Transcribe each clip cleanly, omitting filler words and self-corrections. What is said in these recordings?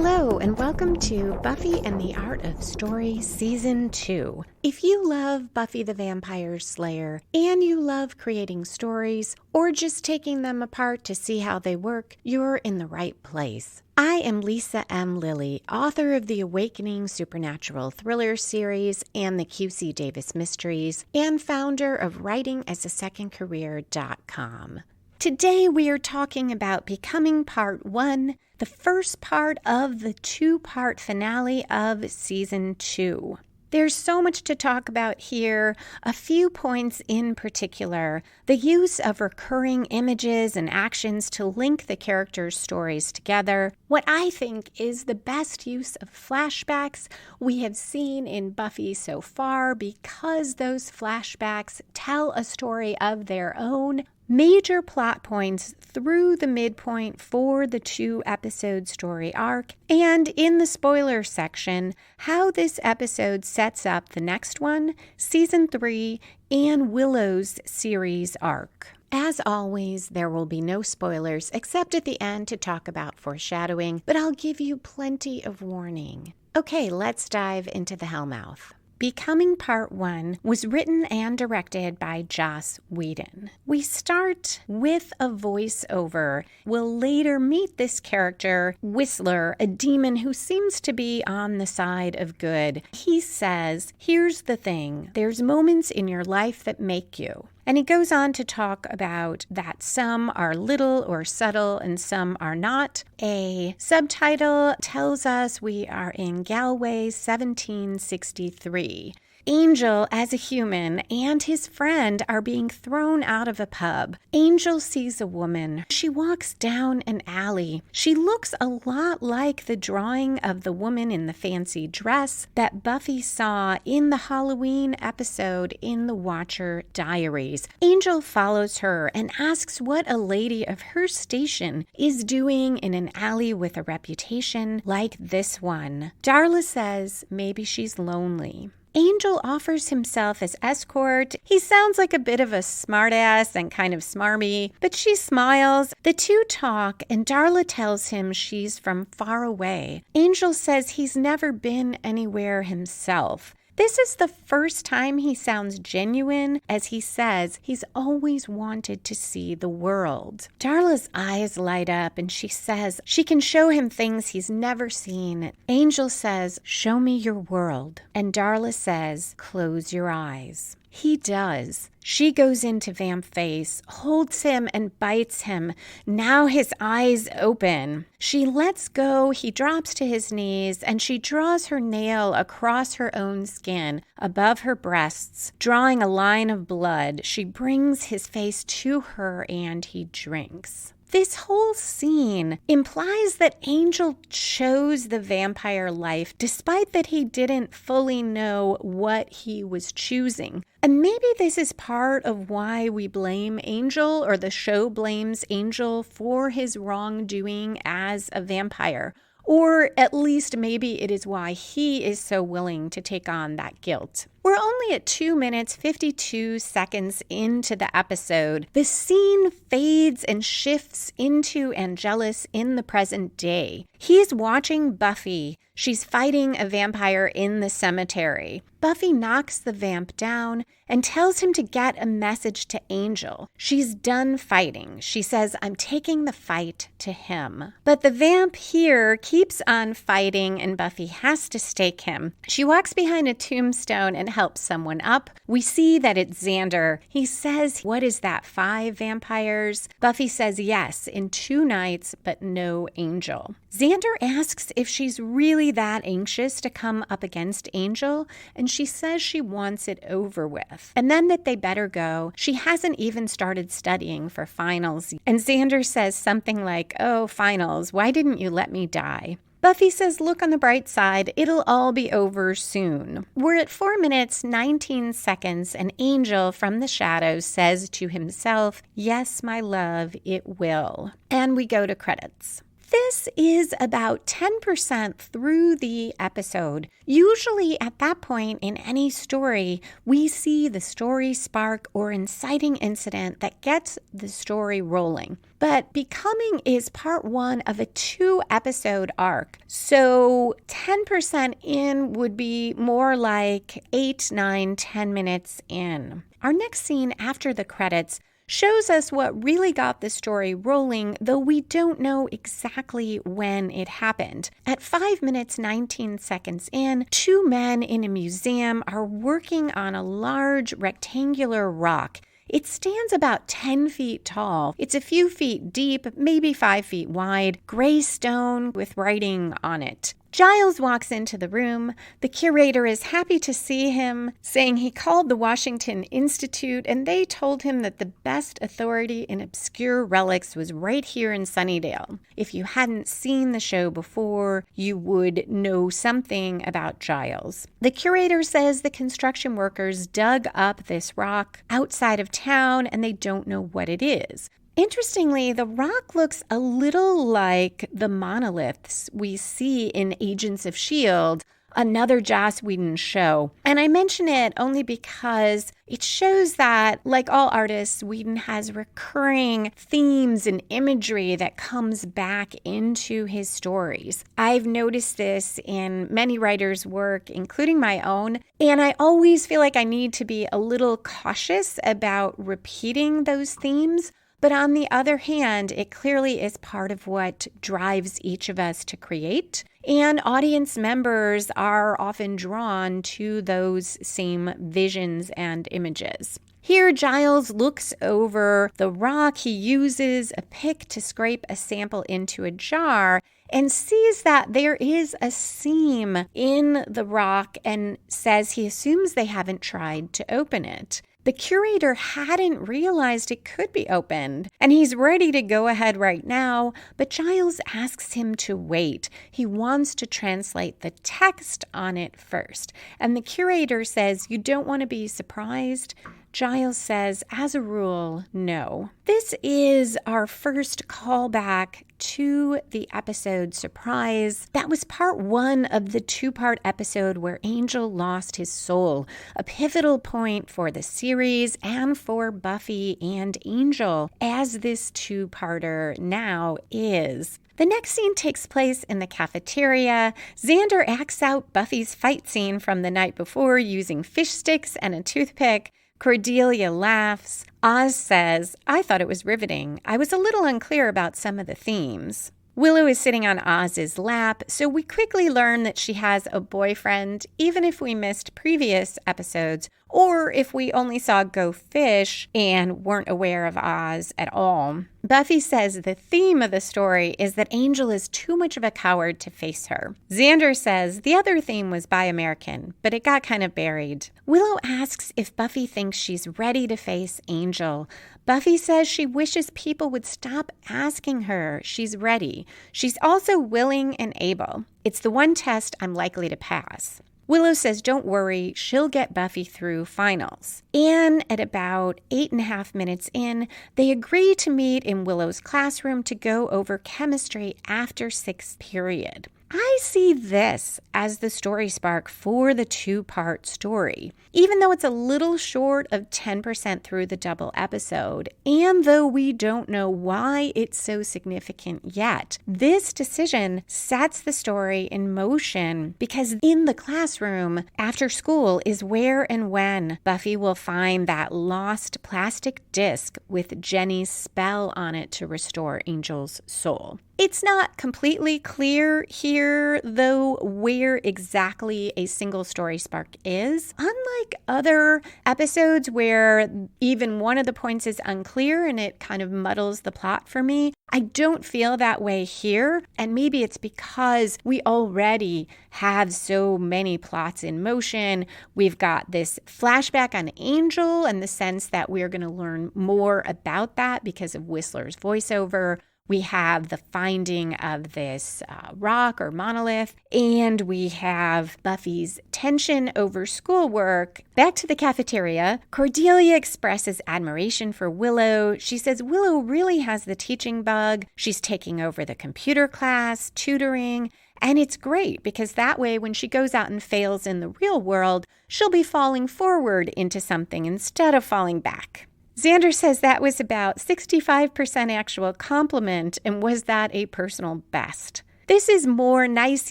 Hello, and welcome to Buffy and the Art of Story Season 2. If you love Buffy the Vampire Slayer, and you love creating stories, or just taking them apart to see how they work, you're in the right place. I am Lisa M. Lilly, author of the Awakening Supernatural Thriller series and the QC Davis Mysteries, and founder of WritingAsASecondCareer.com. Today we are talking about Becoming Part 1, the first part of the two-part finale of Season 2. There's so much to talk about here, a few points in particular. The use of recurring images and actions to link the characters' stories together. What I think is the best use of flashbacks we have seen in Buffy so far, because those flashbacks tell a story of their own. Major plot points through the midpoint for the 2-episode story arc, and in the spoiler section, how this episode sets up the next one, Season 3, and Willow's series arc. As always, there will be no spoilers except at the end to talk about foreshadowing, but I'll give you plenty of warning. Okay, let's dive into the Hellmouth. Becoming Part 1 was written and directed by Joss Whedon. We start with a voiceover. We'll later meet this character, Whistler, a demon who seems to be on the side of good. He says, "Here's the thing, there's moments in your life that make you." And he goes on to talk about that some are little or subtle and some are not. A subtitle tells us we are in Galway 1763. Angel, as a human, and his friend are being thrown out of a pub. Angel sees a woman. She walks down an alley. She looks a lot like the drawing of the woman in the fancy dress that Buffy saw in the Halloween episode in the Watcher Diaries. Angel follows her and asks what a lady of her station is doing in an alley with a reputation like this one. Darla says maybe she's lonely. Angel offers himself as escort. He sounds like a bit of a smartass and kind of smarmy, but she smiles. The two talk, and Darla tells him she's from far away. Angel says he's never been anywhere himself. This is the first time he sounds genuine, as he says he's always wanted to see the world. Darla's eyes light up and she says she can show him things he's never seen. Angel says, "Show me your world." And Darla says, "Close your eyes." He does. She goes into Vamp face, holds him and bites him. Now his eyes open. She lets go, he drops to his knees, and she draws her nail across her own skin, above her breasts, drawing a line of blood. She brings his face to her and he drinks. This whole scene implies that Angel chose the vampire life despite that he didn't fully know what he was choosing. And maybe this is part of why we blame Angel, or the show blames Angel, for his wrongdoing as a vampire. Or at least maybe it is why he is so willing to take on that guilt. We're only at 2 minutes, 52 seconds into the episode. The scene fades and shifts into Angelus in the present day. He's watching Buffy. She's fighting a vampire in the cemetery. Buffy knocks the vamp down and tells him to get a message to Angel. She's done fighting. She says, "I'm taking the fight to him." But the vamp here keeps on fighting and Buffy has to stake him. She walks behind a tombstone and helps someone up. We see that it's Xander. He says, "What is that, 5 vampires?" Buffy says yes, in 2 nights, but no Angel. Xander asks if she's really that anxious to come up against Angel, and she says she wants it over with. And then that they better go. She hasn't even started studying for finals. And Xander says something like, "Oh, finals, why didn't you let me die?" Buffy says, "Look on the bright side, it'll all be over soon." We're at 4 minutes, 19 seconds, and Angel from the shadows says to himself, "Yes, my love, it will." And we go to credits. This is about 10% through the episode. Usually at that point in any story, we see the story spark or inciting incident that gets the story rolling. But Becoming is part 1 of a 2-episode arc. So 10% in would be more like 8, 9, 10 minutes in. Our next scene after the credits shows us what really got the story rolling, though we don't know exactly when it happened. At 5 minutes 19 seconds in, 2 men in a museum are working on a large rectangular rock. It stands about 10 feet tall. It's a few feet deep, maybe 5 feet wide, gray stone with writing on it. Giles walks into the room. The curator is happy to see him, saying he called the Washington Institute and they told him that the best authority in obscure relics was right here in Sunnydale. If you hadn't seen the show before, you would know something about Giles. The curator says the construction workers dug up this rock outside of town and they don't know what it is. Interestingly, the rock looks a little like the monoliths we see in Agents of S.H.I.E.L.D., another Joss Whedon show. And I mention it only because it shows that, like all artists, Whedon has recurring themes and imagery that comes back into his stories. I've noticed this in many writers' work, including my own, and I always feel like I need to be a little cautious about repeating those themes. But on the other hand, it clearly is part of what drives each of us to create. And audience members are often drawn to those same visions and images. Here, Giles looks over the rock. He uses a pick to scrape a sample into a jar and sees that there is a seam in the rock and says he assumes they haven't tried to open it. The curator hadn't realized it could be opened, and he's ready to go ahead right now, but Giles asks him to wait. He wants to translate the text on it first, and the curator says, "You don't want to be surprised?" Giles says, as a rule, no. This is our first callback to the episode Surprise. That was part 1 of the 2-part episode where Angel lost his soul, a pivotal point for the series and for Buffy and Angel, as this 2-parter now is. The next scene takes place in the cafeteria. Xander acts out Buffy's fight scene from the night before using fish sticks and a toothpick. Cordelia laughs. Oz says, "I thought it was riveting. I was a little unclear about some of the themes." Willow is sitting on Oz's lap, so we quickly learn that she has a boyfriend, even if we missed previous episodes, or if we only saw Go Fish and weren't aware of Oz at all. Buffy says the theme of the story is that Angel is too much of a coward to face her. Xander says the other theme was Buy American, but it got kind of buried. Willow asks if Buffy thinks she's ready to face Angel. Buffy says she wishes people would stop asking her. She's ready. She's also willing and able. It's the one test I'm likely to pass. Willow says don't worry, she'll get Buffy through finals. And at about 8.5 minutes in, they agree to meet in Willow's classroom to go over chemistry after 6th period. I see this as the story spark for the 2-part story. Even though it's a little short of 10% through the double episode, and though we don't know why it's so significant yet, this decision sets the story in motion because in the classroom after school is where and when Buffy will find that lost plastic disc with Jenny's spell on it to restore Angel's soul. It's not completely clear here, though, where exactly a single story spark is. Unlike other episodes where even one of the points is unclear and it kind of muddles the plot for me, I don't feel that way here. And maybe it's because we already have so many plots in motion. We've got this flashback on Angel and the sense that we're going to learn more about that because of Whistler's voiceover. We have the finding of this rock or monolith, and we have Buffy's tension over schoolwork. Back to the cafeteria, Cordelia expresses admiration for Willow. She says Willow really has the teaching bug. She's taking over the computer class, tutoring, and it's great because that way when she goes out and fails in the real world, she'll be falling forward into something instead of falling back. Xander says that was about 65% actual compliment, and was that a personal best? This is more nice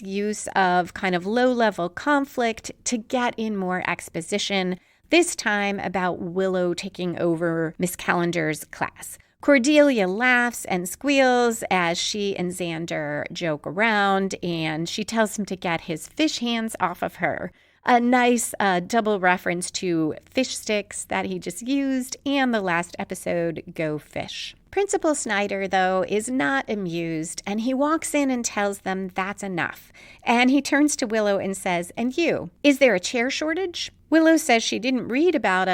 use of kind of low-level conflict to get in more exposition, this time about Willow taking over Miss Calendar's class. Cordelia laughs and squeals as she and Xander joke around, and she tells him to get his fish hands off of her. A nice double reference to fish sticks that he just used and the last episode, Go Fish. Principal Snyder, though, is not amused, and he walks in and tells them that's enough. And he turns to Willow and says, "And you, is there a chair shortage?" Willow says she didn't read about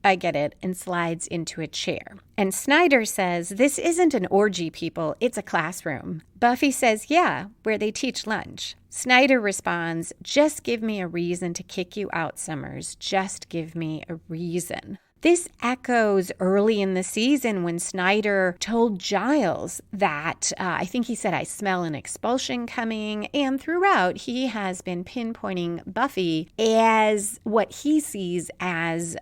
I get it, and slides into a chair. And Snyder says, "This isn't an orgy, people. It's a classroom." Buffy says, "Yeah, where they teach lunch." Snyder responds, "Just give me a reason to kick you out, Summers. Just give me a reason." This echoes early in the season when Snyder told Giles that, I think he said, "I smell an expulsion coming." And throughout, he has been pinpointing Buffy as what he sees as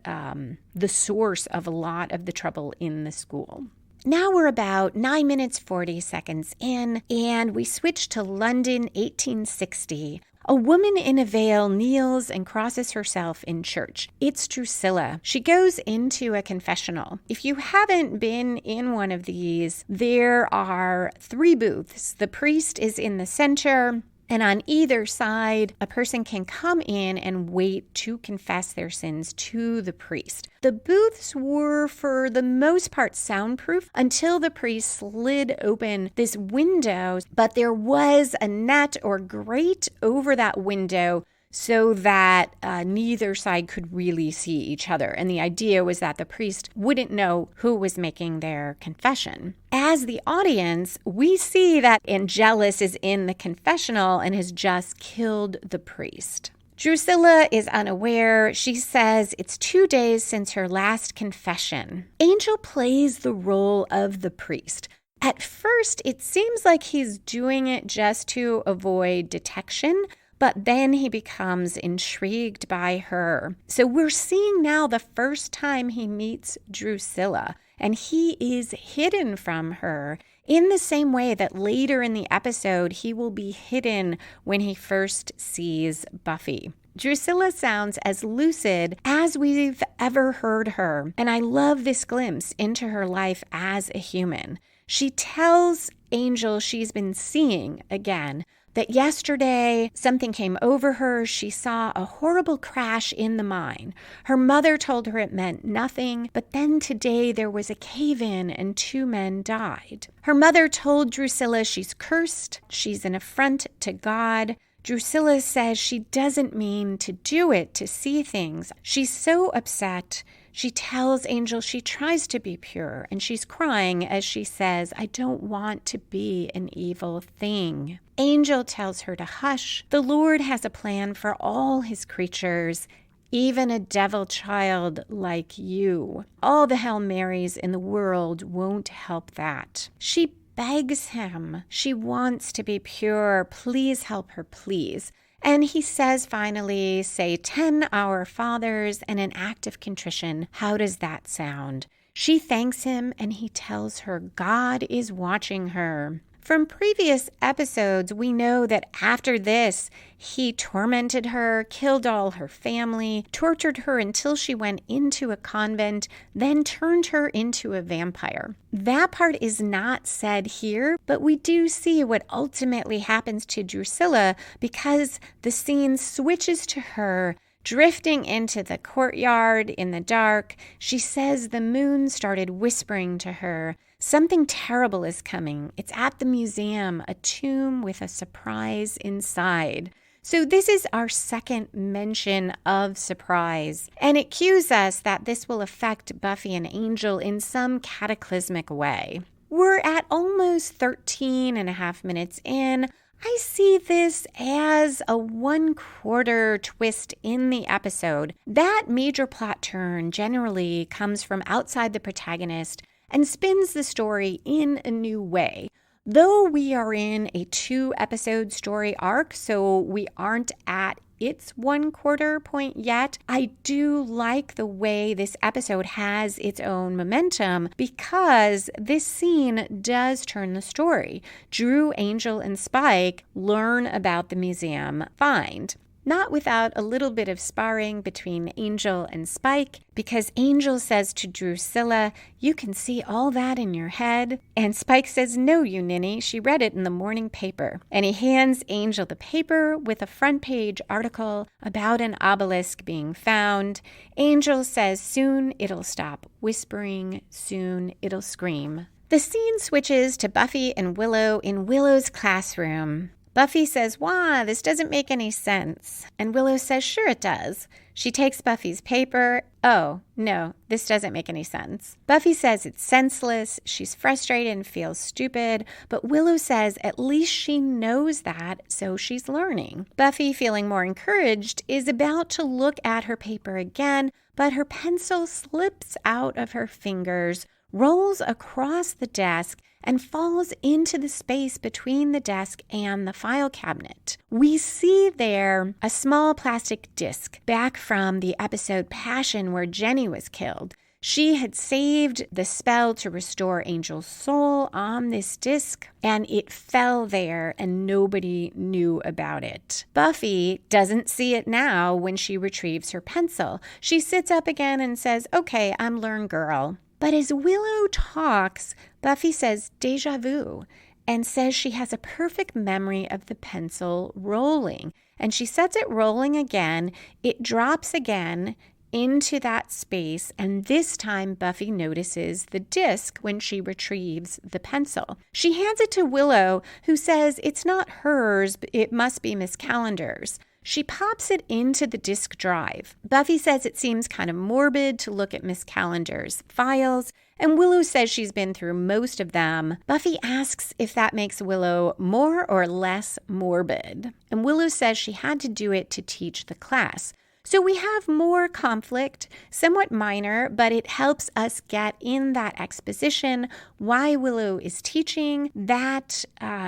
the source of a lot of the trouble in the school. Now we're about 9 minutes 40 seconds in, and we switch to London, 1860. A woman in a veil kneels and crosses herself in church. It's Drusilla. She goes into a confessional. If you haven't been in one of these, there are 3 booths. The priest is in the center, and on either side, a person can come in and wait to confess their sins to the priest. The booths were, for the most part, soundproof until the priest slid open this window, but there was a net or grate over that window so that neither side could really see each other. And the idea was that the priest wouldn't know who was making their confession. As the audience, we see that Angelus is in the confessional and has just killed the priest. Drusilla is unaware. She says it's 2 days since her last confession. Angel plays the role of the priest. At first, it seems like he's doing it just to avoid detection, but then he becomes intrigued by her. So we're seeing now the first time he meets Drusilla, and he is hidden from her in the same way that later in the episode he will be hidden when he first sees Buffy. Drusilla sounds as lucid as we've ever heard her, and I love this glimpse into her life as a human. She tells Angel she's been seeing again, that yesterday something came over her. She saw a horrible crash in the mine. Her mother told her it meant nothing, but then today there was a cave-in and 2 men died. Her mother told Drusilla she's cursed, she's an affront to God. Drusilla says she doesn't mean to do it, to see things. She's so upset. She tells Angel she tries to be pure, and she's crying as she says, "I don't want to be an evil thing." Angel tells her to hush. The Lord has a plan for all his creatures, even a devil child like you. All the Hail Marys in the world won't help that. She begs him. She wants to be pure. Please help her, please. And he says finally, say 10 Our Fathers and an act of contrition. How does that sound? She thanks him, and he tells her God is watching her. From previous episodes, we know that after this, he tormented her, killed all her family, tortured her until she went into a convent, then turned her into a vampire. That part is not said here, but we do see what ultimately happens to Drusilla because the scene switches to her drifting into the courtyard in the dark. She says the moon started whispering to her, something terrible is coming. It's at the museum, a tomb with a surprise inside. So this is our second mention of surprise, and it cues us that this will affect Buffy and Angel in some cataclysmic way. We're at almost 13 and a half minutes in. I see this as a 1/4 twist in the episode. That major plot turn generally comes from outside the protagonist and spins the story in a new way. Though we are in a 2-episode story arc, so we aren't at its 1/4 point yet, I do like the way this episode has its own momentum because this scene does turn the story. Drew, Angel, and Spike learn about the museum find. Not without a little bit of sparring between Angel and Spike, because Angel says to Drusilla, "You can see all that in your head." And Spike says, "No, you ninny, she read it in the morning paper." And he hands Angel the paper with a front page article about an obelisk being found. Angel says, "Soon it'll stop whispering, soon it'll scream." The scene switches to Buffy and Willow in Willow's classroom. Buffy says, "Wah, this doesn't make any sense." And Willow says, "Sure it does." She takes Buffy's paper. "Oh, no, this doesn't make any sense." Buffy says it's senseless. She's frustrated and feels stupid. But Willow says at least she knows that, so she's learning. Buffy, feeling more encouraged, is about to look at her paper again, but her pencil slips out of her fingers, rolls across the desk, and falls into the space between the desk and the file cabinet. We see there a small plastic disc back from the episode Passion where Jenny was killed. She had saved the spell to restore Angel's soul on this disc, and it fell there and nobody knew about it. Buffy doesn't see it now when she retrieves her pencil. She sits up again and says, "Okay, I'm learn girl." But as Willow talks, Buffy says deja vu and says she has a perfect memory of the pencil rolling. And she sets it rolling again. It drops again into that space, and this time Buffy notices the disc when she retrieves the pencil. She hands it to Willow, who says it's not hers, but it must be Miss Calendar's. She pops it into the disk drive. Buffy says it seems kind of morbid to look at Miss Calendar's files, and Willow says she's been through most of them. Buffy asks if that makes Willow more or less morbid, and Willow says she had to do it to teach the class. So we have more conflict, somewhat minor, but it helps us get in that exposition why Willow is teaching, that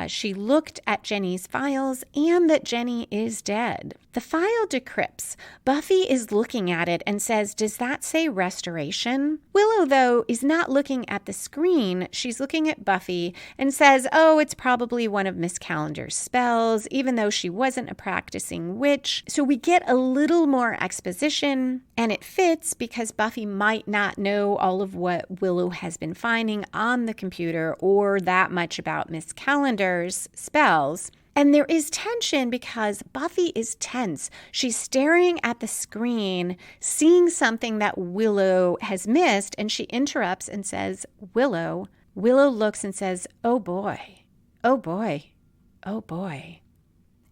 she looked at Jenny's files, and that Jenny is dead. The file decrypts. Buffy is looking at it and says, "Does that say restoration?" Willow, though, is not looking at the screen. She's looking at Buffy and says, "Oh, it's probably one of Miss Calendar's spells," even though she wasn't a practicing witch. So we get a little more exposition, and it fits because Buffy might not know all of what Willow has been finding on the computer or that much about Miss Calendar's spells. And there is tension because Buffy is tense. She's staring at the screen, seeing something that Willow has missed, and she interrupts and says, "Willow." Willow looks and says, "Oh boy, oh boy, oh boy."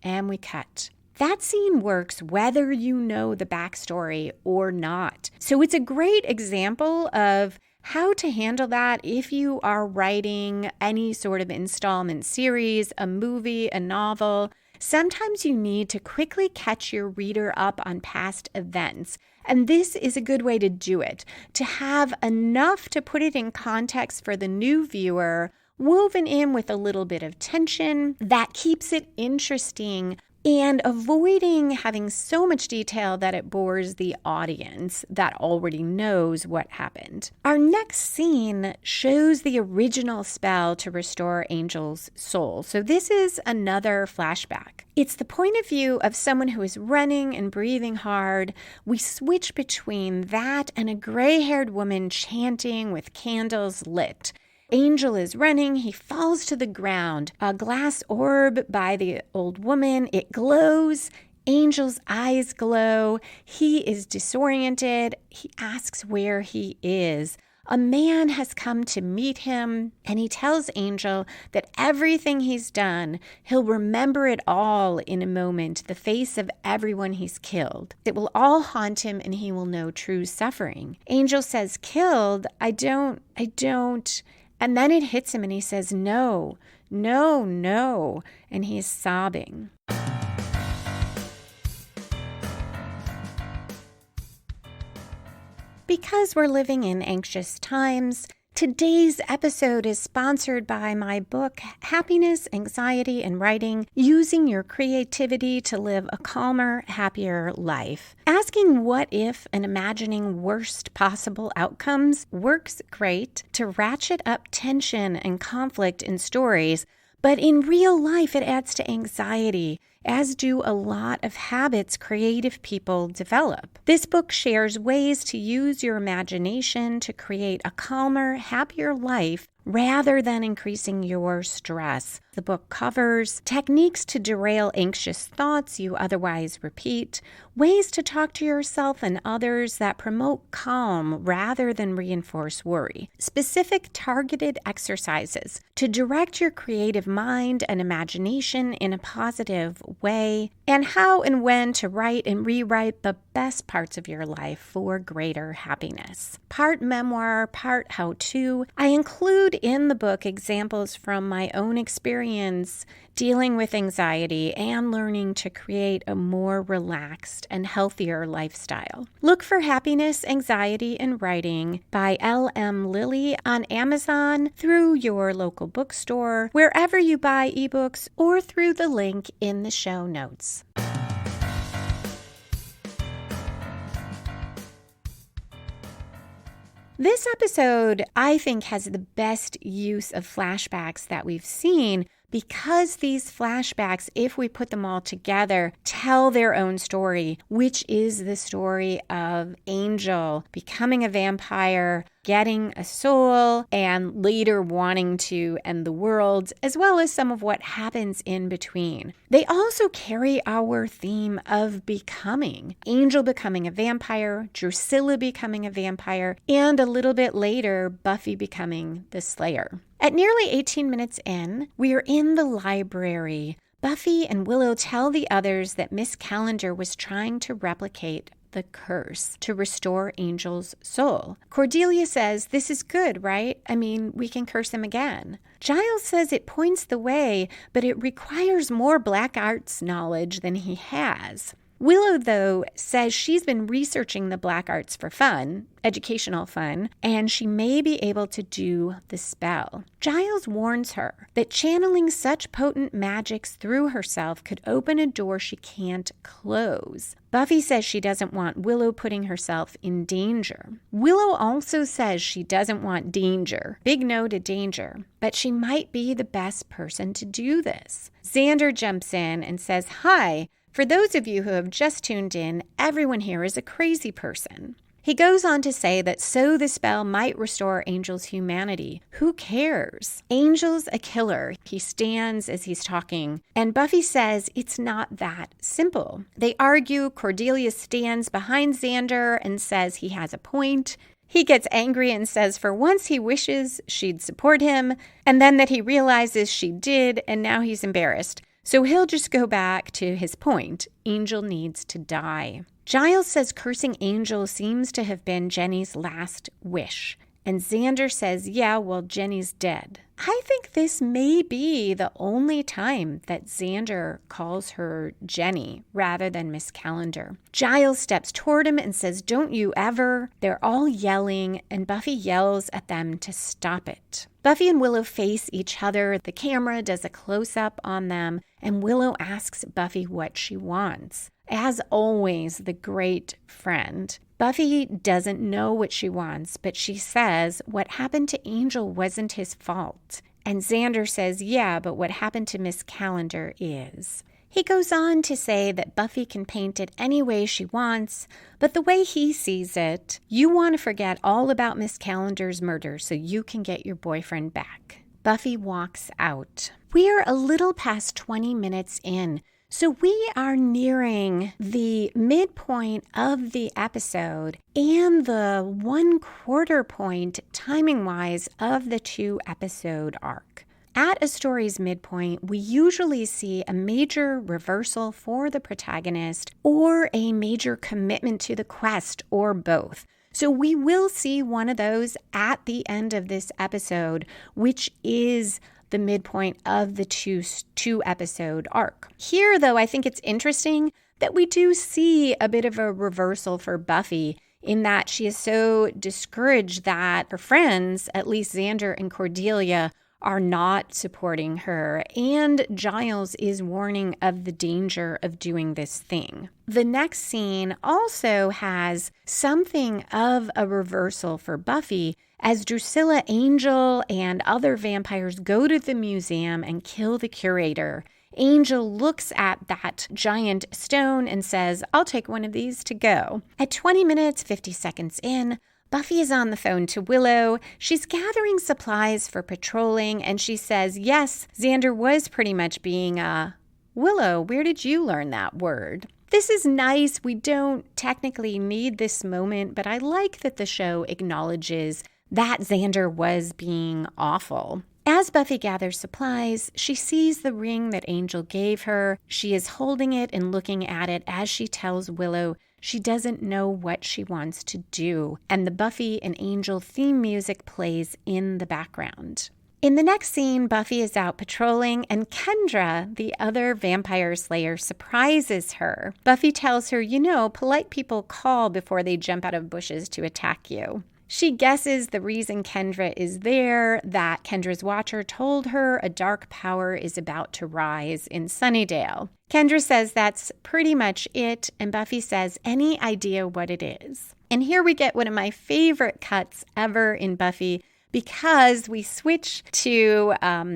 And we cut. That scene works whether you know the backstory or not. So it's a great example of how to handle that if you are writing any sort of installment series, a movie, a novel. Sometimes you need to quickly catch your reader up on past events. And this is a good way to do it, to have enough to put it in context for the new viewer, woven in with a little bit of tension that keeps it interesting, and avoiding having so much detail that it bores the audience that already knows what happened. Our next scene shows the original spell to restore Angel's soul. So this is another flashback. It's the point of view of someone who is running and breathing hard. We switch between that and a gray-haired woman chanting with candles lit. Angel is running. He falls to the ground. A glass orb by the old woman. It glows. Angel's eyes glow. He is disoriented. He asks where he is. A man has come to meet him, and he tells Angel that everything he's done, he'll remember it all in a moment, the face of everyone he's killed. It will all haunt him, and he will know true suffering. Angel says, "Killed? I don't." And then it hits him and he says, no, no, no. And he's sobbing. Because we're living in anxious times, today's episode is sponsored by my book, Happiness, Anxiety, and Writing, Using Your Creativity to Live a Calmer, Happier Life. Asking what if and imagining worst possible outcomes works great to ratchet up tension and conflict in stories, but in real life it adds to anxiety, as do a lot of habits creative people develop. This book shares ways to use your imagination to create a calmer, happier life rather than increasing your stress. The book covers techniques to derail anxious thoughts you otherwise repeat, ways to talk to yourself and others that promote calm rather than reinforce worry, specific targeted exercises to direct your creative mind and imagination in a positive way, and how and when to write and rewrite the best parts of your life for greater happiness. Part memoir, part how-to. I include in the book examples from my own experience dealing with anxiety and learning to create a more relaxed and healthier lifestyle. Look for Happiness, Anxiety, and Writing by L.M. Lilly on Amazon, through your local bookstore, wherever you buy ebooks, or through the link in the show notes. This episode, I think, has the best use of flashbacks that we've seen, because these flashbacks, if we put them all together, tell their own story, which is the story of Angel becoming a vampire, getting a soul, and later wanting to end the world, as well as some of what happens in between. They also carry our theme of becoming. Angel becoming a vampire, Drusilla becoming a vampire, and a little bit later, Buffy becoming the Slayer. At nearly 18 minutes in, we are in the library. Buffy and Willow tell the others that Miss Calendar was trying to replicate the curse to restore Angel's soul. Cordelia says, "This is good, right? I mean, we can curse him again." Giles says it points the way, but it requires more black arts knowledge than he has. Willow, though, says she's been researching the black arts for fun, educational fun, and she may be able to do the spell. Giles warns her that channeling such potent magics through herself could open a door she can't close. Buffy says she doesn't want Willow putting herself in danger. Willow also says she doesn't want danger. Big no to danger. But she might be the best person to do this. Xander jumps in and says, "Hi. For those of you who have just tuned in, everyone here is a crazy person." He goes on to say that so the spell might restore Angel's humanity. Who cares? Angel's a killer. He stands as he's talking, and Buffy says it's not that simple. They argue. Cordelia stands behind Xander and says he has a point. He gets angry and says for once he wishes she'd support him, and then that he realizes she did, and now he's embarrassed. So he'll just go back to his point. Angel needs to die. Giles says cursing Angel seems to have been Jenny's last wish. And Xander says, yeah, well, Jenny's dead. I think this may be the only time that Xander calls her Jenny rather than Miss Calendar. Giles steps toward him and says, don't you ever. They're all yelling, and Buffy yells at them to stop it. Buffy and Willow face each other. The camera does a close-up on them, and Willow asks Buffy what she wants. As always, the great friend. Buffy doesn't know what she wants, but she says what happened to Angel wasn't his fault. And Xander says, yeah, but what happened to Miss Calendar is. He goes on to say that Buffy can paint it any way she wants, but the way he sees it, you want to forget all about Miss Calendar's murder so you can get your boyfriend back. Buffy walks out. We are a little past 20 minutes in, so we are nearing the midpoint of the episode and the 1/4 point, timing-wise, of the 2-episode arc. At a story's midpoint, we usually see a major reversal for the protagonist or a major commitment to the quest, or both. So we will see one of those at the end of this episode, which is the midpoint of the two episode arc. Here, though, I think it's interesting that we do see a bit of a reversal for Buffy in that she is so discouraged that her friends, at least Xander and Cordelia, are not supporting her, and Giles is warning of the danger of doing this thing. The next scene also has something of a reversal for Buffy as Drusilla, Angel, and other vampires go to the museum and kill the curator. Angel looks at that giant stone and says, "I'll take one of these to go." At 20 minutes, 50 seconds in, Buffy is on the phone to Willow. She's gathering supplies for patrolling, and she says, yes, Xander was pretty much being Willow, where did you learn that word? This is nice. We don't technically need this moment, but I like that the show acknowledges that Xander was being awful. As Buffy gathers supplies, she sees the ring that Angel gave her. She is holding it and looking at it as she tells Willow she doesn't know what she wants to do, and the Buffy and Angel theme music plays in the background. In the next scene, Buffy is out patrolling, and Kendra, the other vampire slayer, surprises her. Buffy tells her, polite people call before they jump out of bushes to attack you. She guesses the reason Kendra is there, that Kendra's watcher told her a dark power is about to rise in Sunnydale. Kendra says that's pretty much it, and Buffy says, any idea what it is? And here we get one of my favorite cuts ever in Buffy, because we switch to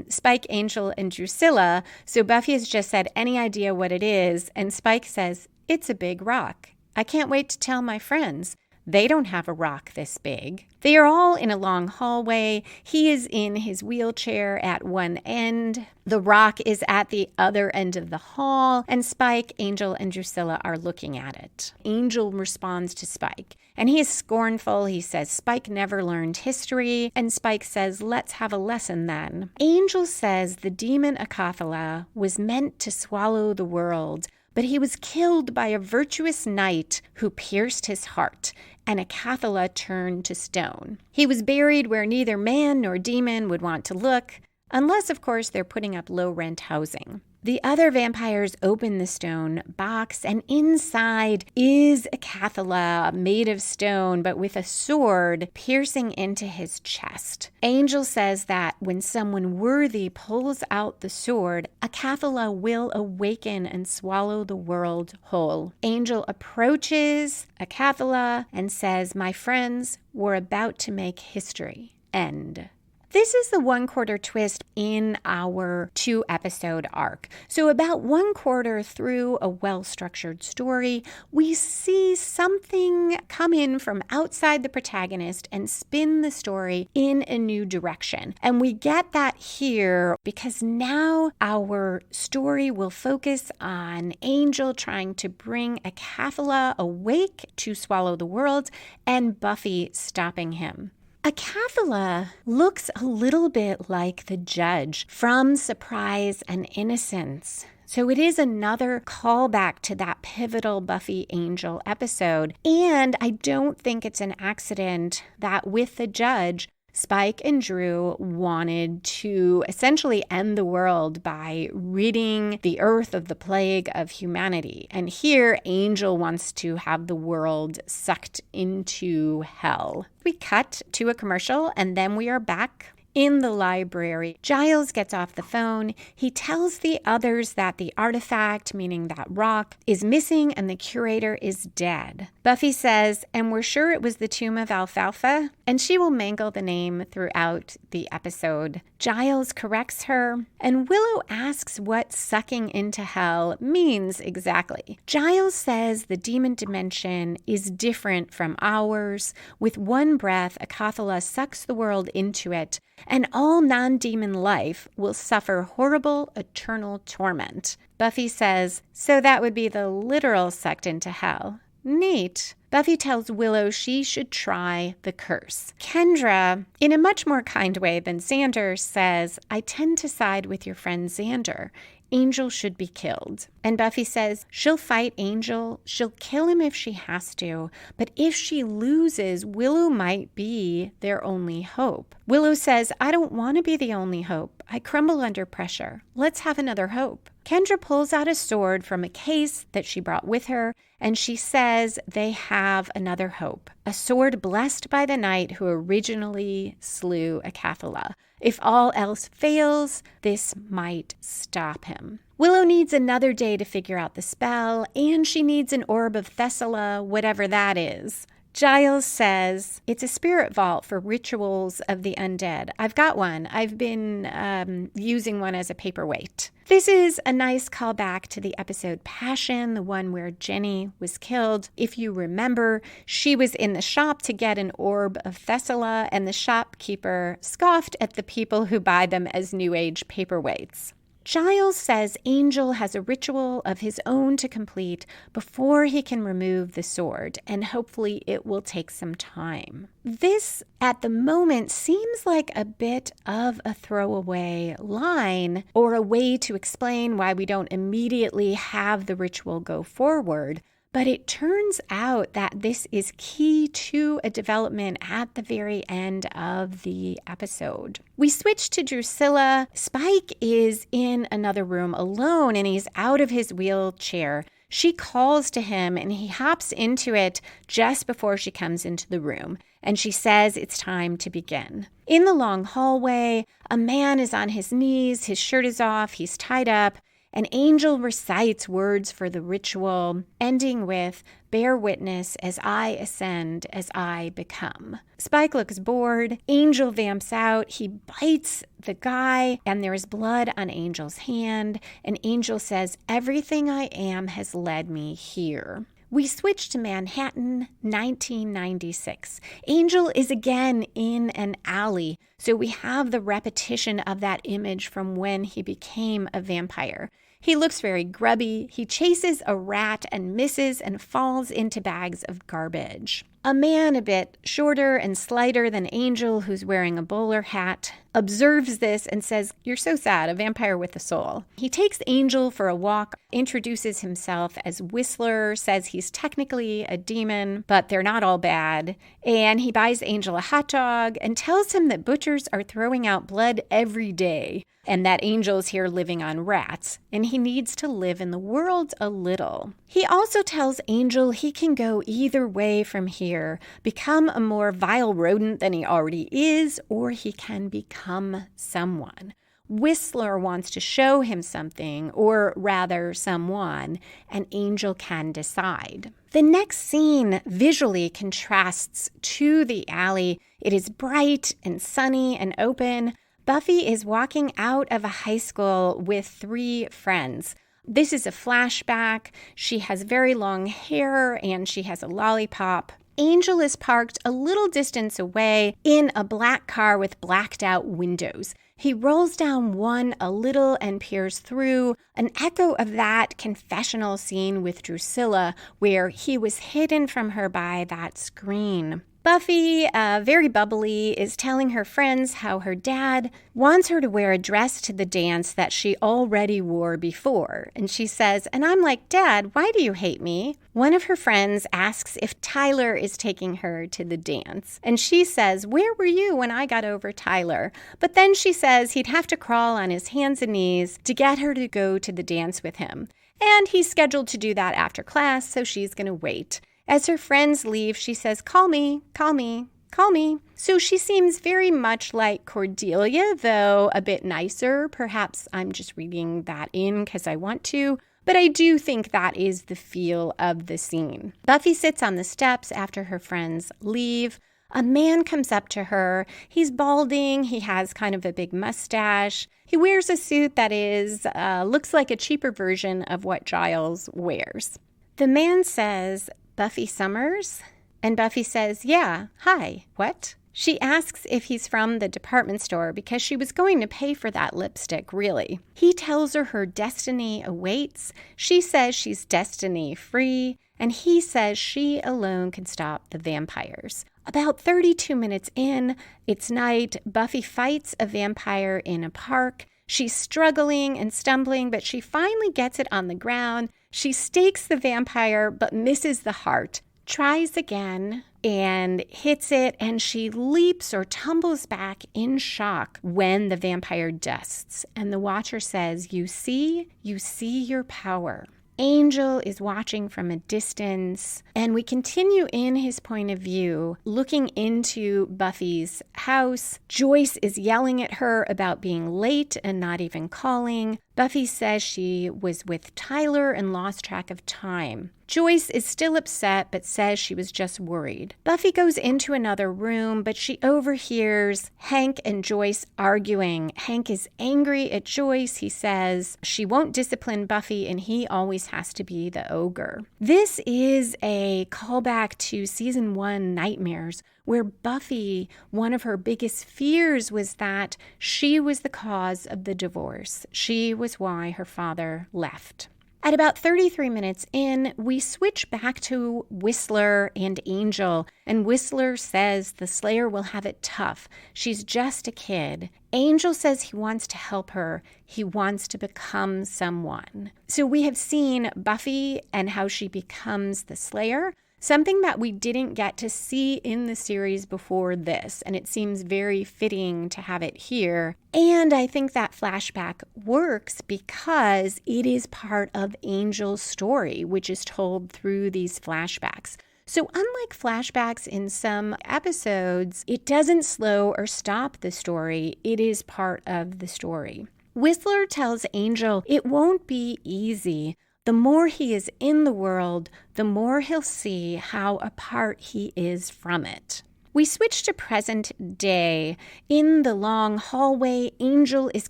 Spike, Angel, and Drusilla. So Buffy has just said, any idea what it is? And Spike says, it's a big rock. I can't wait to tell my friends. They don't have a rock this big. They are all in a long hallway. He is in his wheelchair at one end. The rock is at the other end of the hall, and Spike, Angel, and Drusilla are looking at it. Angel responds to Spike, and he is scornful. He says, Spike never learned history, and Spike says, let's have a lesson then. Angel says the demon Acathla was meant to swallow the world, but he was killed by a virtuous knight who pierced his heart, and Acathla turned to stone. He was buried where neither man nor demon would want to look, unless, of course, they're putting up low-rent housing. The other vampires open the stone box, and inside is Acathla, made of stone, but with a sword piercing into his chest. Angel says that when someone worthy pulls out the sword, Acathla will awaken and swallow the world whole. Angel approaches Acathla and says, my friends, we're about to make history. End. This is the 1/4 twist in our 2-episode arc. So about 1/4 through a well-structured story, we see something come in from outside the protagonist and spin the story in a new direction. And we get that here because now our story will focus on Angel trying to bring Acathla awake to swallow the world and Buffy stopping him. Acathla looks a little bit like the judge from Surprise and Innocence. So it is another callback to that pivotal Buffy Angel episode. And I don't think it's an accident that with the judge, Spike and Drew wanted to essentially end the world by ridding the earth of the plague of humanity. And here, Angel wants to have the world sucked into hell. We cut to a commercial, and then we are back in the library. Giles gets off the phone. He tells the others that the artifact, meaning that rock, is missing and the curator is dead. Buffy says, and we're sure it was the tomb of Alfalfa, and she will mangle the name throughout the episode. Giles corrects her, and Willow asks what sucking into hell means exactly. Giles says the demon dimension is different from ours. With one breath, Acathla sucks the world into it, and all non-demon life will suffer horrible eternal torment. Buffy says, so that would be the literal sucked into hell. Neat. Buffy tells Willow she should try the curse. Kendra, in a much more kind way than Xander, says, I tend to side with your friend Xander. Angel should be killed. And Buffy says she'll fight Angel. She'll kill him if she has to. But if she loses, Willow might be their only hope. Willow says, I don't want to be the only hope. I crumble under pressure. Let's have another hope. Kendra pulls out a sword from a case that she brought with her, and she says they have another hope. A sword blessed by the knight who originally slew Acathla. If all else fails, this might stop him. Willow needs another day to figure out the spell, and she needs an orb of Thessala, whatever that is. Giles says, it's a spirit vault for rituals of the undead. I've got one. I've been using one as a paperweight. This is a nice callback to the episode Passion, the one where Jenny was killed. If you remember, she was in the shop to get an orb of Thessala, and the shopkeeper scoffed at the people who buy them as New Age paperweights. Giles says Angel has a ritual of his own to complete before he can remove the sword, and hopefully it will take some time. This, at the moment, seems like a bit of a throwaway line or a way to explain why we don't immediately have the ritual go forward. But it turns out that this is key to a development at the very end of the episode. We switch to Drusilla. Spike is in another room alone, and he's out of his wheelchair. She calls to him, and he hops into it just before she comes into the room. And she says it's time to begin. In the long hallway, a man is on his knees. His shirt is off. He's tied up. An angel recites words for the ritual, ending with, bear witness as I ascend, as I become. Spike looks bored. Angel vamps out. He bites the guy, and there is blood on Angel's hand. And Angel says, everything I am has led me here. We switch to Manhattan, 1996. Angel is again in an alley, so we have the repetition of that image from when he became a vampire. He looks very grubby. He chases a rat and misses and falls into bags of garbage. A man a bit shorter and slighter than Angel, who's wearing a bowler hat, observes this and says, you're so sad, a vampire with a soul. He takes Angel for a walk, introduces himself as Whistler, says he's technically a demon, but they're not all bad. And he buys Angel a hot dog and tells him that butchers are throwing out blood every day, and that Angel's here living on rats, and he needs to live in the world a little. He also tells Angel he can go either way from here, become a more vile rodent than he already is, or he can become someone. Whistler wants to show him something, or rather someone, and Angel can decide. The next scene visually contrasts to the alley. It is bright and sunny and open. Buffy is walking out of a high school with 3 friends. This is a flashback. She has very long hair and she has a lollipop. Angel is parked a little distance away in a black car with blacked out windows. He rolls down one a little and peers through, an echo of that confessional scene with Drusilla where he was hidden from her by that screen. Buffy, very bubbly, is telling her friends how her dad wants her to wear a dress to the dance that she already wore before. And she says, and I'm like, Dad, why do you hate me? One of her friends asks if Tyler is taking her to the dance. And she says, where were you when I got over Tyler? But then she says he'd have to crawl on his hands and knees to get her to go to the dance with him. And he's scheduled to do that after class, so she's going to wait. As her friends leave, she says, call me, call me, call me. So she seems very much like Cordelia, though a bit nicer. Perhaps I'm just reading that in because I want to. But I do think that is the feel of the scene. Buffy sits on the steps after her friends leave. A man comes up to her. He's balding. He has kind of a big mustache. He wears a suit that looks like a cheaper version of what Giles wears. The man says, Buffy Summers? And Buffy says, yeah, hi, what? She asks if he's from the department store because she was going to pay for that lipstick, really. He tells her destiny awaits. She says she's destiny-free, and he says she alone can stop the vampires. About 32 minutes in, it's night. Buffy fights a vampire in a park. She's struggling and stumbling, but she finally gets it on the ground. She stakes the vampire, but misses the heart. Tries again and hits it, and she leaps or tumbles back in shock when the vampire dusts. And the Watcher says, you see your power. Angel is watching from a distance, and we continue in his point of view, looking into Buffy's house. Joyce is yelling at her about being late and not even calling. Buffy says she was with Tyler and lost track of time. Joyce is still upset, but says she was just worried. Buffy goes into another room, but she overhears Hank and Joyce arguing. Hank is angry at Joyce. He says she won't discipline Buffy, and he always has to be the ogre. This is a callback to season 1 Nightmares, where Buffy, one of her biggest fears was that she was the cause of the divorce. She was why her father left. At about 33 minutes in, we switch back to Whistler and Angel, and Whistler says the Slayer will have it tough. She's just a kid. Angel says he wants to help her. He wants to become someone. So we have seen Buffy and how she becomes the Slayer, something that we didn't get to see in the series before this, and it seems very fitting to have it here. And I think that flashback works because it is part of Angel's story, which is told through these flashbacks. So unlike flashbacks in some episodes, it doesn't slow or stop the story. It is part of the story. Whistler tells Angel it won't be easy. The more he is in the world, the more he'll see how apart he is from it. We switch to present day. In the long hallway, Angel is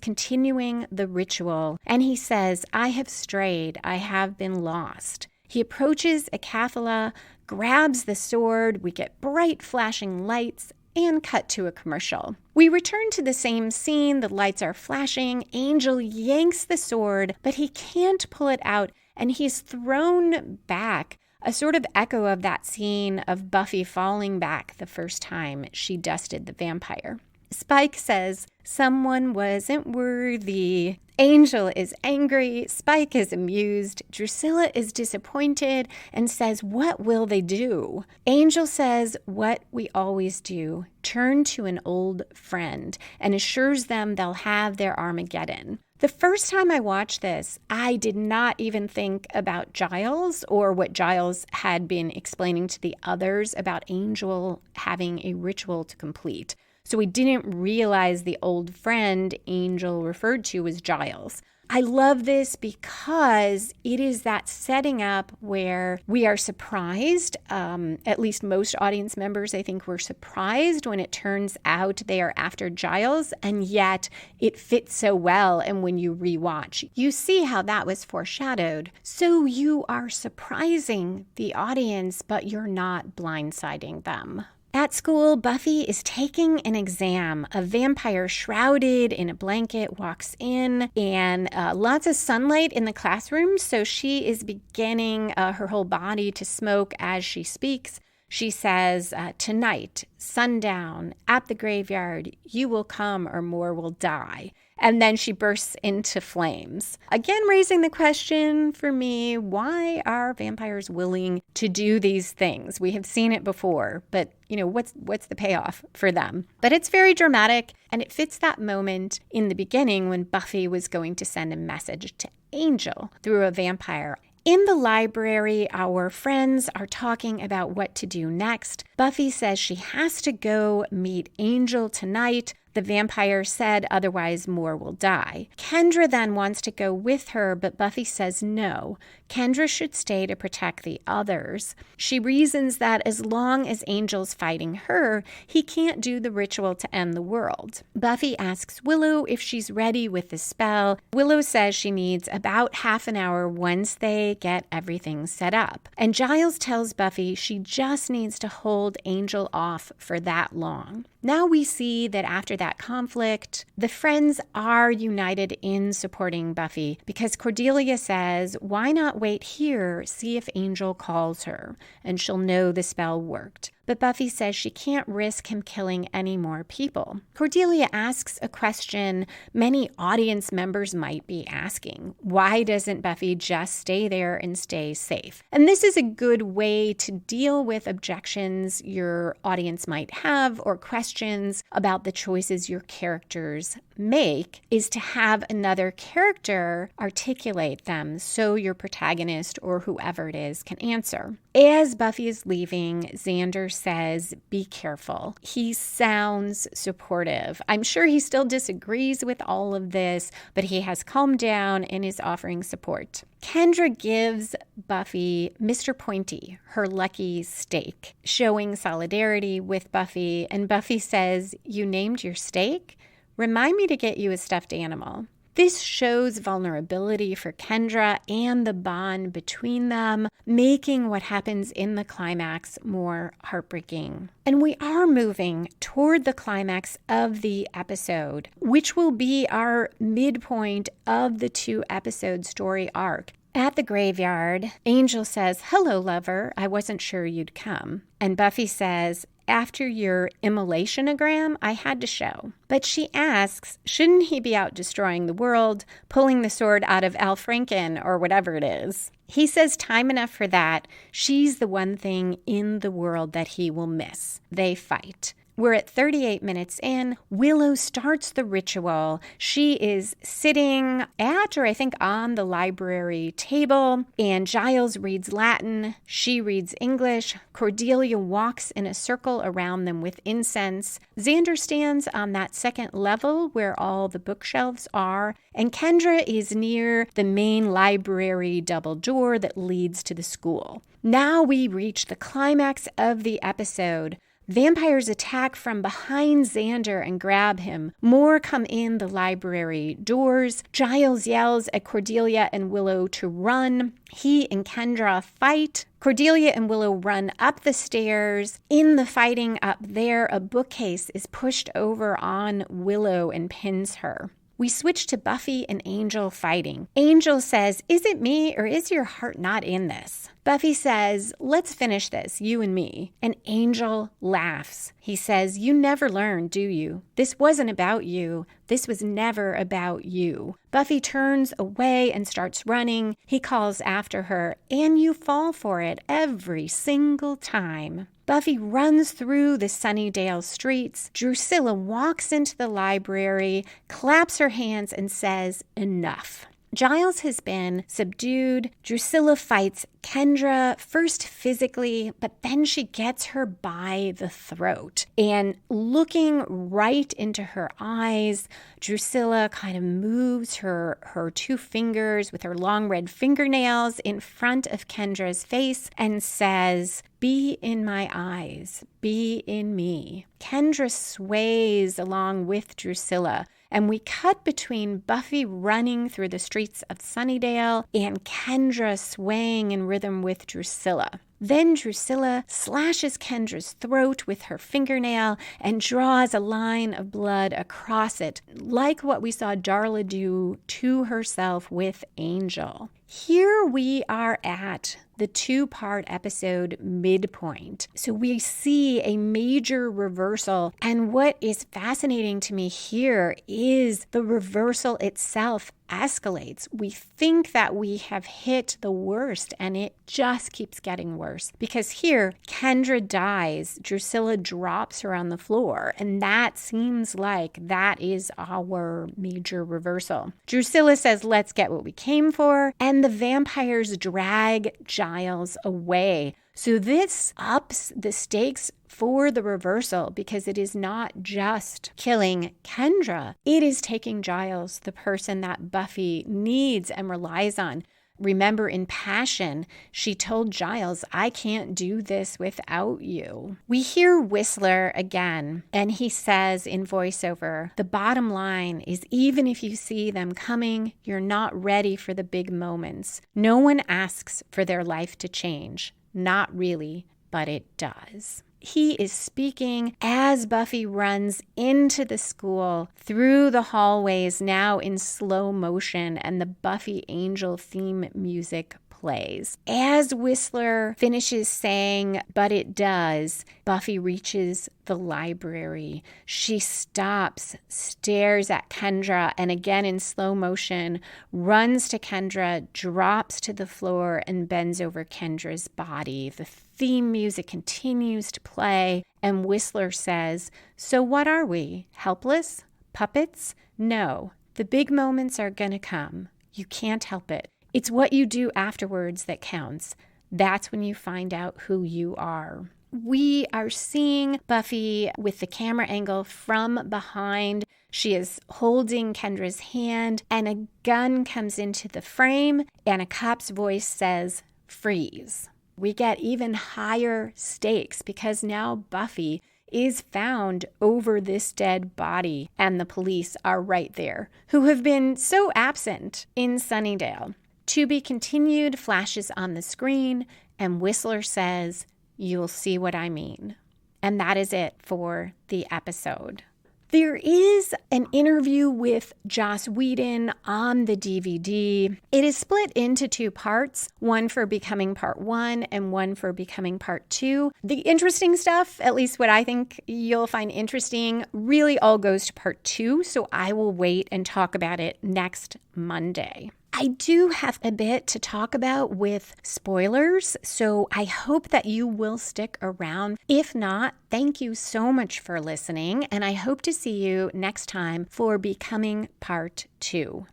continuing the ritual, and he says, I have strayed, I have been lost. He approaches Acathla, grabs the sword, we get bright flashing lights, and cut to a commercial. We return to the same scene, the lights are flashing, Angel yanks the sword, but he can't pull it out, and he's thrown back, a sort of echo of that scene of Buffy falling back the first time she dusted the vampire. Spike says, someone wasn't worthy. Angel is angry, Spike is amused, Drusilla is disappointed and says, what will they do? Angel says what we always do, turn to an old friend, and assures them they'll have their Armageddon. The first time I watched this, I did not even think about Giles or what Giles had been explaining to the others about Angel having a ritual to complete. So we didn't realize the old friend Angel referred to as Giles. I love this because it is that setting up where we are surprised, at least most audience members, I think, were surprised when it turns out they are after Giles, and yet it fits so well. And when you rewatch, you see how that was foreshadowed. So you are surprising the audience, but you're not blindsiding them. At school, Buffy is taking an exam. A vampire shrouded in a blanket walks in, and lots of sunlight in the classroom, so she is beginning her whole body to smoke as she speaks. She says, tonight, sundown, at the graveyard, you will come or more will die. And then she bursts into flames. Again, raising the question for me, why are vampires willing to do these things? We have seen it before, but what's the payoff for them? But it's very dramatic, and it fits that moment in the beginning when Buffy was going to send a message to Angel through a vampire. In the library, our friends are talking about what to do next. Buffy says she has to go meet Angel tonight. The vampire said otherwise more will die. Kendra then wants to go with her, but Buffy says no. Kendra should stay to protect the others. She reasons that as long as Angel's fighting her, he can't do the ritual to end the world. Buffy asks Willow if she's ready with the spell. Willow says she needs about half an hour once they get everything set up. And Giles tells Buffy she just needs to hold Angel off for that long. Now we see that after that conflict, the friends are united in supporting Buffy because Cordelia says, why not wait here, see if Angel calls her, and she'll know the spell worked. But Buffy says she can't risk him killing any more people. Cordelia asks a question many audience members might be asking. Why doesn't Buffy just stay there and stay safe? And this is a good way to deal with objections your audience might have or questions about the choices your characters make, is to have another character articulate them so your protagonist or whoever it is can answer. As Buffy is leaving, Xander says, be careful. He sounds supportive. I'm sure he still disagrees with all of this, but he has calmed down and is offering support. Kendra gives Buffy Mr. Pointy, her lucky steak, showing solidarity with Buffy, and Buffy says, you named your steak? Remind me to get you a stuffed animal. This shows vulnerability for Kendra and the bond between them, making what happens in the climax more heartbreaking. And we are moving toward the climax of the episode, which will be our midpoint of the 2-episode story arc. At the graveyard, Angel says, hello, lover, I wasn't sure you'd come. And Buffy says, after your immolationogram, I had to show. But she asks, shouldn't he be out destroying the world, pulling the sword out of Al Franken or whatever it is? He says time enough for that. She's the one thing in the world that he will miss. They fight. We're at 38 minutes in. Willow starts the ritual. She is sitting at, or I think on, the library table, and Giles reads Latin. She reads English. Cordelia walks in a circle around them with incense. Xander stands on that second level where all the bookshelves are, and Kendra is near the main library double door that leads to the school. Now we reach the climax of the episode. Vampires attack from behind Xander and grab him. More come in the library doors. Giles yells at Cordelia and Willow to run. He and Kendra fight. Cordelia and Willow run up the stairs. In the fighting up there, a bookcase is pushed over on Willow and pins her. We switch to Buffy and Angel fighting. Angel says, is it me or is your heart not in this? Buffy says, let's finish this, you and me. And Angel laughs. He says, you never learn, do you? This wasn't about you. This was never about you. Buffy turns away and starts running. He calls after her, and you fall for it every single time. Buffy runs through the Sunnydale streets. Drusilla walks into the library, claps her hands, and says, enough. Giles has been subdued. Drusilla fights Kendra, first physically, but then she gets her by the throat. And looking right into her eyes, Drusilla kind of moves her 2 fingers with her long red fingernails in front of Kendra's face and says, be in my eyes, be in me. Kendra sways along with Drusilla. And we cut between Buffy running through the streets of Sunnydale and Kendra swaying in rhythm with Drusilla. Then Drusilla slashes Kendra's throat with her fingernail and draws a line of blood across it, like what we saw Darla do to herself with Angel. Here we are at the 2-part episode midpoint. So we see a major reversal. And what is fascinating to me here is the reversal itself escalates. We think that we have hit the worst, and it just keeps getting worse. Because here, Kendra dies, Drusilla drops her on the floor, and that seems like that is our major reversal. Drusilla says, let's get what we came for, and the vampires drag Giles away. So this ups the stakes for the reversal, because it is not just killing Kendra. It is taking Giles, the person that Buffy needs and relies on. Remember, in Passion, she told Giles, I can't do this without you. We hear Whistler again, and he says in voiceover, the bottom line is even if you see them coming, you're not ready for the big moments. No one asks for their life to change. Not really, but it does. He is speaking as Buffy runs into the school through the hallways, now in slow motion, and the Buffy Angel theme music plays. As Whistler finishes saying, but it does, Buffy reaches the library. She stops, stares at Kendra, and again in slow motion, runs to Kendra, drops to the floor, and bends over Kendra's body. The theme music continues to play, and Whistler says, so what are we? Helpless? Puppets? No. The big moments are gonna come. You can't help it. It's what you do afterwards that counts. That's when you find out who you are. We are seeing Buffy with the camera angle from behind. She is holding Kendra's hand, and a gun comes into the frame, and a cop's voice says, freeze. We get even higher stakes because now Buffy is found over this dead body, and the police are right there, who have been so absent in Sunnydale. To be continued flashes on the screen, and Whistler says, you'll see what I mean. And that is it for the episode. There is an interview with Joss Whedon on the DVD. It is split into two parts, one for Becoming Part 1 and one for Becoming Part 2. The interesting stuff, at least what I think you'll find interesting, really all goes to Part 2, so I will wait and talk about it next Monday. I do have a bit to talk about with spoilers, so I hope that you will stick around. If not, thank you so much for listening, and I hope to see you next time for Becoming Part 2.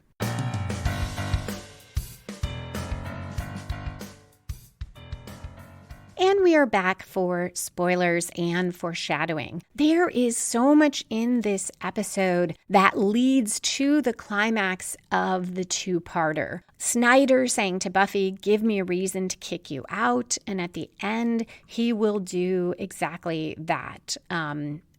And we are back for spoilers and foreshadowing. There is so much in this episode that leads to the climax of the two-parter. Snyder saying to Buffy, give me a reason to kick you out. And at the end, he will do exactly that.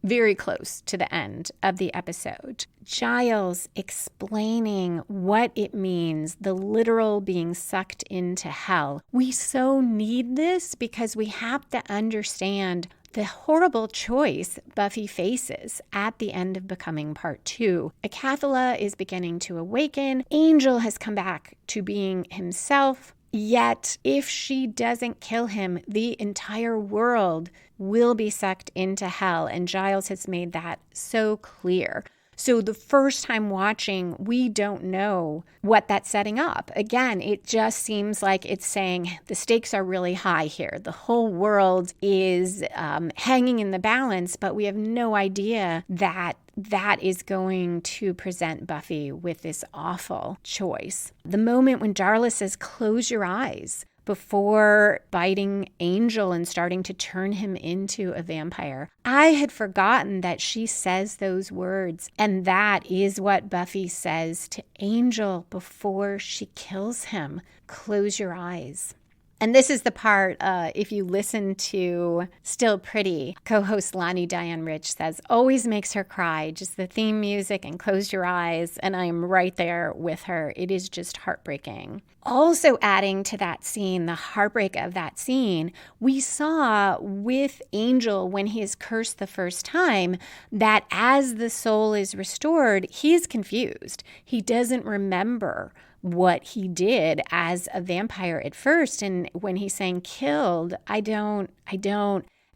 Very close to the end of the episode. Giles explaining what it means, the literal being sucked into hell. We so need this because we have to understand the horrible choice Buffy faces at the end of Becoming Part 2. Acathla is beginning to awaken. Angel has come back to being himself. Yet, if she doesn't kill him, the entire world will be sucked into hell. And Giles has made that so clear. So the first time watching, we don't know what that's setting up. Again, it just seems like it's saying the stakes are really high here. The whole world is hanging in the balance, but we have no idea that is going to present Buffy with this awful choice. The moment when Darla says, close your eyes, before biting Angel and starting to turn him into a vampire. I had forgotten that she says those words, and that is what Buffy says to Angel before she kills him. Close your eyes. And this is the part, if you listen to Still Pretty, co-host Lonnie Diane Rich says, always makes her cry, just the theme music and close your eyes. And I am right there with her. It is just heartbreaking. Also adding to that scene, the heartbreak of that scene, we saw with Angel when he is cursed the first time that as the soul is restored, he is confused. He doesn't remember what he did as a vampire at first. And when he's saying killed, I don't.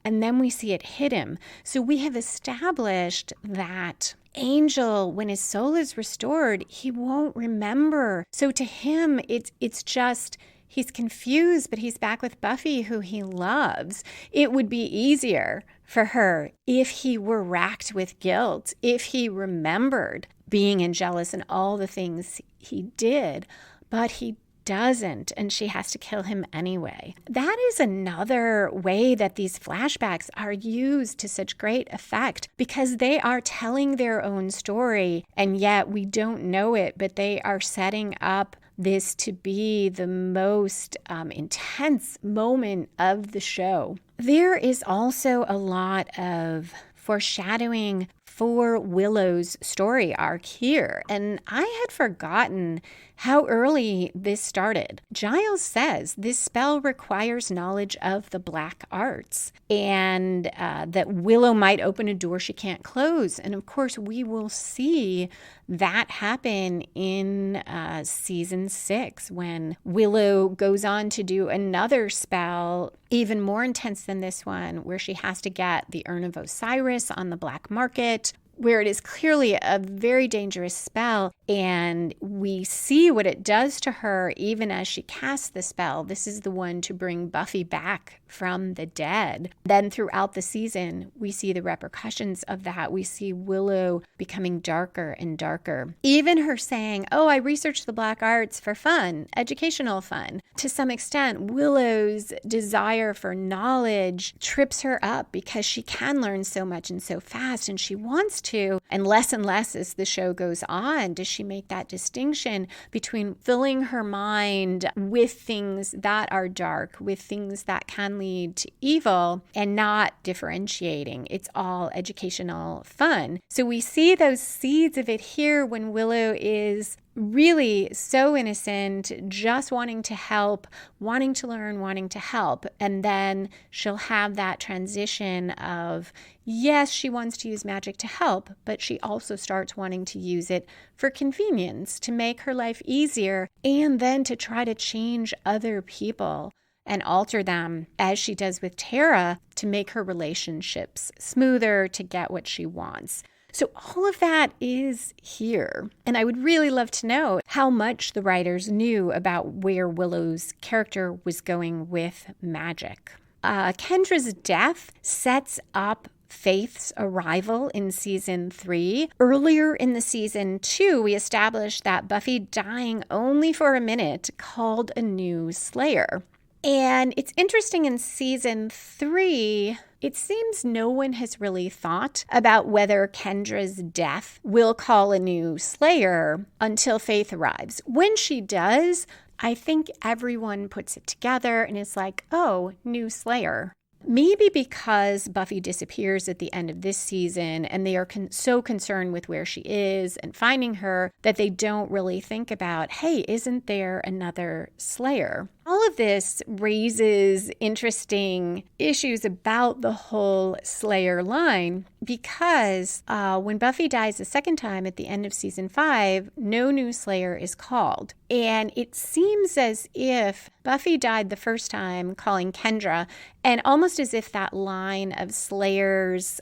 And then we see it hit him. So we have established that Angel, when his soul is restored, he won't remember. So to him, it's just, he's confused, but he's back with Buffy, who he loves. It would be easier for her if he were racked with guilt, if he remembered being jealous and all the things he did, but he doesn't, and she has to kill him anyway. That is another way that these flashbacks are used to such great effect, because they are telling their own story, and yet we don't know it, but they are setting up this to be the most intense moment of the show. There is also a lot of foreshadowing for Willow's story arc here, and I had forgotten how early this started. Giles says this spell requires knowledge of the black arts, and that Willow might open a door she can't close. And of course, we will see that happen in season 6 when Willow goes on to do another spell, even more intense than this one, where she has to get the Urn of Osiris on the black market, where it is clearly a very dangerous spell, and we see what it does to her even as she casts the spell. This is the one to bring Buffy back from the dead. Then throughout the season, we see the repercussions of that. We see Willow becoming darker and darker. Even her saying, oh, I researched the black arts for fun, educational fun. To some extent, Willow's desire for knowledge trips her up because she can learn so much and so fast, and she wants to. And less as the show goes on, does she make that distinction between filling her mind with things that are dark, with things that can lead to evil, and not differentiating. It's all educational fun. So we see those seeds of it here when Willow is really so innocent, just wanting to help, wanting to learn, wanting to help. And then she'll have that transition of, yes, she wants to use magic to help, but she also starts wanting to use it for convenience, to make her life easier, and then to try to change other people and alter them, as she does with Tara, to make her relationships smoother, to get what she wants. So all of that is here. And I would really love to know how much the writers knew about where Willow's character was going with magic. Kendra's death sets up Faith's arrival in season 3. Earlier in the season 2, we established that Buffy dying only for a minute called a new Slayer. And it's interesting, in season 3, it seems no one has really thought about whether Kendra's death will call a new Slayer until Faith arrives. When she does, I think everyone puts it together and is like, oh, new Slayer. Maybe because Buffy disappears at the end of this season and they are so concerned with where she is and finding her that they don't really think about, hey, isn't there another Slayer? All of this raises interesting issues about the whole Slayer line, because when Buffy dies the second time at the end of season 5, no new Slayer is called. And it seems as if Buffy died the first time calling Kendra, and almost as if that line of Slayers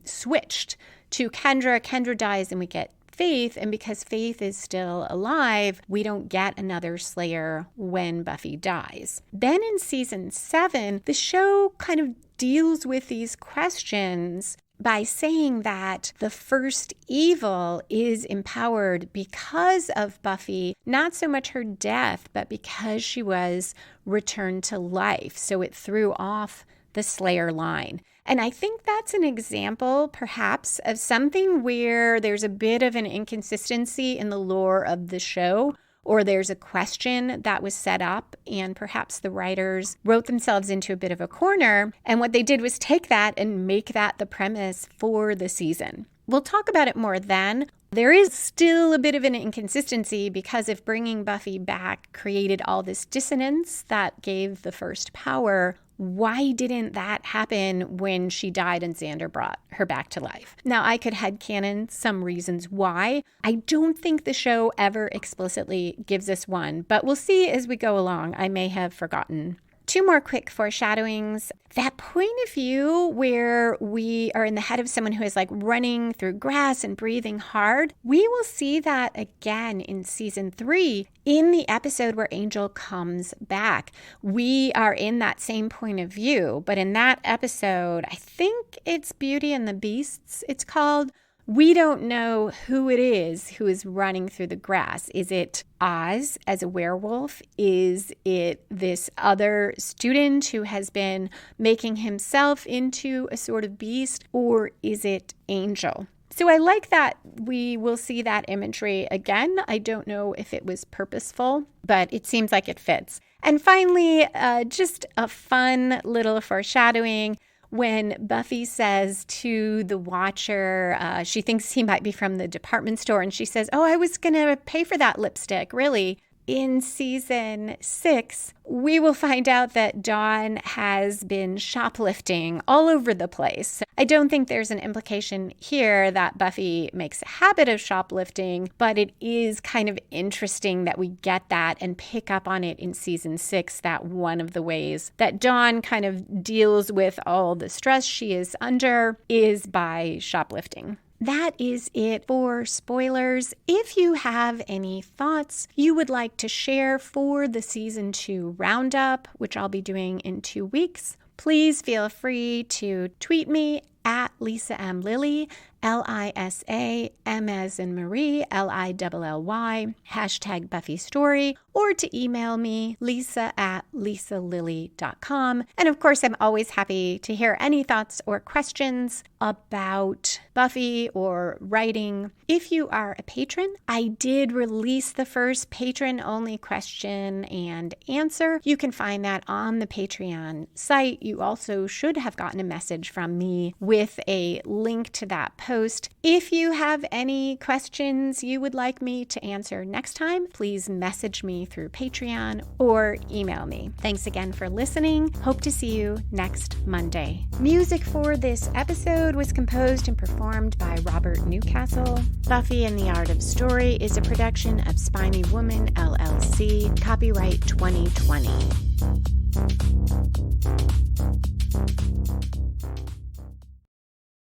switched to Kendra. Kendra dies and we get Faith, and because Faith is still alive, we don't get another Slayer when Buffy dies. Then in season 7, the show kind of deals with these questions by saying that the first evil is empowered because of Buffy, not so much her death, but because she was returned to life. So it threw off the Slayer line. And I think that's an example, perhaps, of something where there's a bit of an inconsistency in the lore of the show, or there's a question that was set up and perhaps the writers wrote themselves into a bit of a corner. And what they did was take that and make that the premise for the season. We'll talk about it more then. There is still a bit of an inconsistency, because if bringing Buffy back created all this dissonance that gave the first power, why didn't that happen when she died and Xander brought her back to life? Now, I could headcanon some reasons why. I don't think the show ever explicitly gives us one, but we'll see as we go along. I may have forgotten. 2 more quick foreshadowings. That point of view where we are in the head of someone who is like running through grass and breathing hard, we will see that again in season 3 in the episode where Angel comes back. We are in that same point of view, but in that episode, I think it's Beauty and the Beasts, it's called, We don't know who it is who is running through the grass. Is it Oz as a werewolf? Is it this other student who has been making himself into a sort of beast? Or is it Angel? So I like that we will see that imagery again. I don't know if it was purposeful, but it seems like it fits. And finally, just a fun little foreshadowing. When Buffy says to the Watcher, she thinks he might be from the department store, and she says, "Oh, I was going to pay for that lipstick, really." In season 6, we will find out that Dawn has been shoplifting all over the place. I don't think there's an implication here that Buffy makes a habit of shoplifting, but it is kind of interesting that we get that and pick up on it in season 6, that one of the ways that Dawn kind of deals with all the stress she is under is by shoplifting. That is it for spoilers. If you have any thoughts you would like to share for the season 2 roundup, which I'll be doing in 2 weeks, please feel free to tweet me at Lisa M. Lilly, LISAM as in Marie, LILLY, hashtag Buffy Story, or to email me, lisa@lisalilly.com. And of course, I'm always happy to hear any thoughts or questions about Buffy or writing. If you are a patron, I did release the first patron-only question and answer. You can find that on the Patreon site. You also should have gotten a message from me with a link to that post. If you have any questions you would like me to answer next time, please message me through Patreon or email me. Thanks again for listening. Hope to see you next Monday. Music for this episode was composed and performed by Robert Newcastle. Buffy and the Art of Story is a production of Spiny Woman, LLC, copyright 2020.